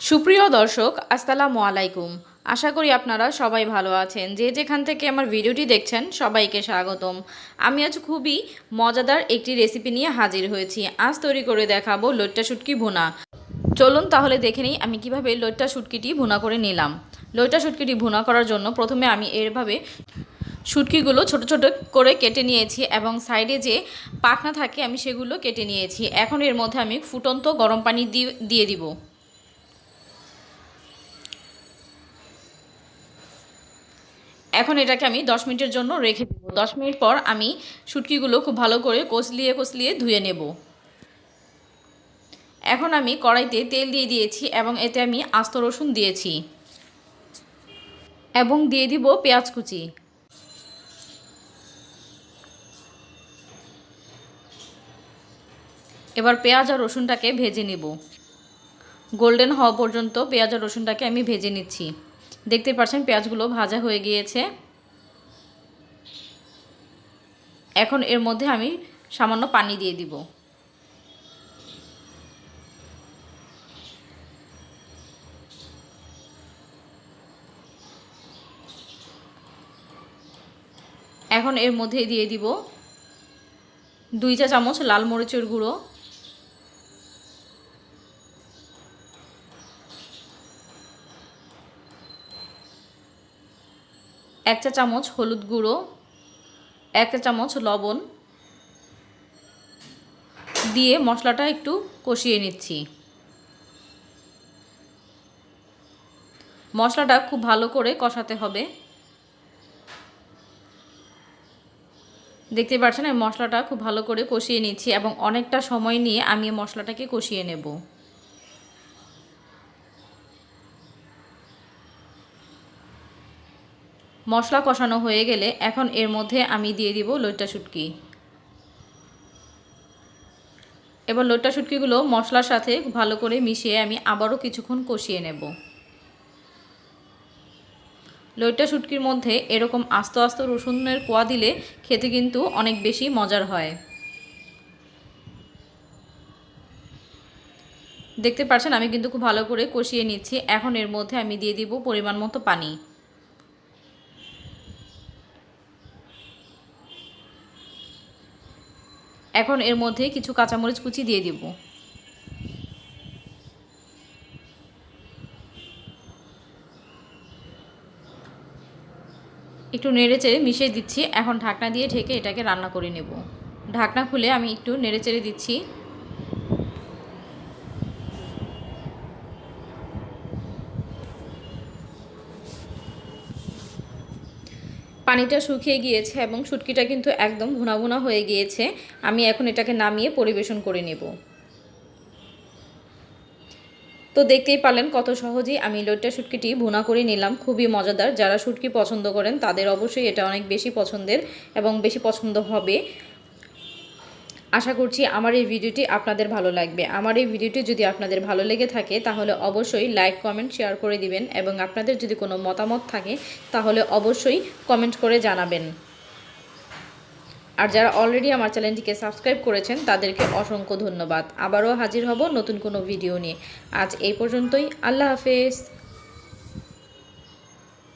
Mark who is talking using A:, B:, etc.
A: সুপ্রিয় দর্শক আসসালামু আলাইকুম। আশা করি আপনারা সবাই ভালো আছেন। যে যেখান থেকে আমার ভিডিওটি দেখছেন সবাইকে স্বাগতম। আমি আজ খুবই মজাদার একটি রেসিপি নিয়ে হাজির হয়েছি। আজ তৈরি করে দেখাবো লইট্টা শুটকি ভুনা। চলুন তাহলে দেখে নিই আমি কিভাবে লইট্টা শুটকিটি ভুনা করে নিলাম। লইট্টা শুটকিটি ভুনা করার জন্য প্রথমে আমি এভাবে শুটকিগুলো ছোট ছোট করে কেটে নিয়েছি এবং সাইডে যে পাখনা থাকে আমি সেগুলো কেটে নিয়েছি। এখন এর মধ্যে আমি ফুটন্ত গরম পানি দিয়ে দিব। এখন এটাকে আমি 10 মিনিটের জন্য রেখে দেব। 10 মিনিট পর আমি শুটকিগুলো খুব ভালো করে কষলিয়ে ধুয়ে নেব। এখন আমি কড়াইতে তেল দিয়ে দিয়েছি এবং এতে আমি আস্ত রসুন দিয়েছি এবং দিয়ে দিব পেঁয়াজ কুচি। এবার পেঁয়াজ আর রসুনটাকে ভেজে নেব। গোল্ডেন হওয়া পর্যন্ত পেঁয়াজ আর রসুনটাকে আমি ভেজে নিচ্ছি। দেখতে পাচ্ছেন পেঁয়াজগুলো ভাজা হয়ে গিয়েছে। এখন এর মধ্যে আমি সামান্য পানি দিয়ে দিব। এখন এর মধ্যে দিয়ে দিব 2 চা চামচ লাল মরিচের গুঁড়ো, 1 চা চামচ হলুদ গুঁড়ো, 1 চা চামচ লবণ দিয়ে মশলাটা একটু কষিয়ে নিচ্ছি। মশলাটা খুব ভালো করে কষাতে হবে। দেখতে পাচ্ছেন আমি মশলাটা খুব ভালো করে কষিয়ে নিচ্ছি এবং অনেকটা সময় নিয়ে আমি মশলাটাকে কষিয়ে নেব। মশলা কষানো হয়ে গেলে এখন এর মধ্যে আমি দিয়ে দিব লইট্টা শুটকি। এবার লইট্টা শুটকিগুলো মশলার সাথে ভালো করে মিশিয়ে আমি আবারও কিছুক্ষণ কষিয়ে নেব। লইট্টা শুটকির মধ্যে এরকম আস্ত আস্ত রসুনের কোয়া দিলে খেতে কিন্তু অনেক বেশি মজার হয়। দেখতে পাচ্ছেন আমি কিন্তু খুব ভালো করে কষিয়ে নিচ্ছি। এখন এর মধ্যে আমি দিয়ে দিব পরিমাণ মতো পানি। এখন এর মধ্যে কিছু কাঁচামরিচ কুচি দিয়ে দিব। একটু নেড়েচেড়ে মিশিয়ে দিচ্ছি। এখন ঢাকনা দিয়ে ঢেকে এটাকে রান্না করে নেব। ঢাকনা খুলে আমি একটু নেড়েচেড়ে দিচ্ছি। পানিটা শুকিয়ে গিয়েছে এবং শুটকিটা কিন্তু একদম ভুনা ভুনা হয়ে গিয়েছে। আমি এখন এটাকে নামিয়ে পরিবেশন করে নেব। তো দেখতেই পারলেন কত সহজেই আমি লইট্টা শুটকিটি ভুনা করে নিলাম। খুবই মজাদার। যারা শুটকি পছন্দ করেন তাদের অবশ্যই এটা অনেক বেশি পছন্দের এবং বেশি পছন্দ হবে। আশা করছি আমার এই ভিডিওটি আপনাদের ভালো লাগবে। আমার এই ভিডিওটি যদি আপনাদের ভালো লেগে থাকে তাহলে অবশ্যই লাইক কমেন্ট শেয়ার করে দিবেন এবং আপনাদের যদি কোনো মতামত থাকে তাহলে অবশ্যই কমেন্ট করে জানাবেন। আর যারা অলরেডি আমার চ্যানেলটিকে সাবস্ক্রাইব করেছেন তাদেরকে অসংখ্য ধন্যবাদ। আবারও হাজির হব নতুন কোনো ভিডিও নিয়ে। আজ এই পর্যন্তই। আল্লাহ হাফেজ।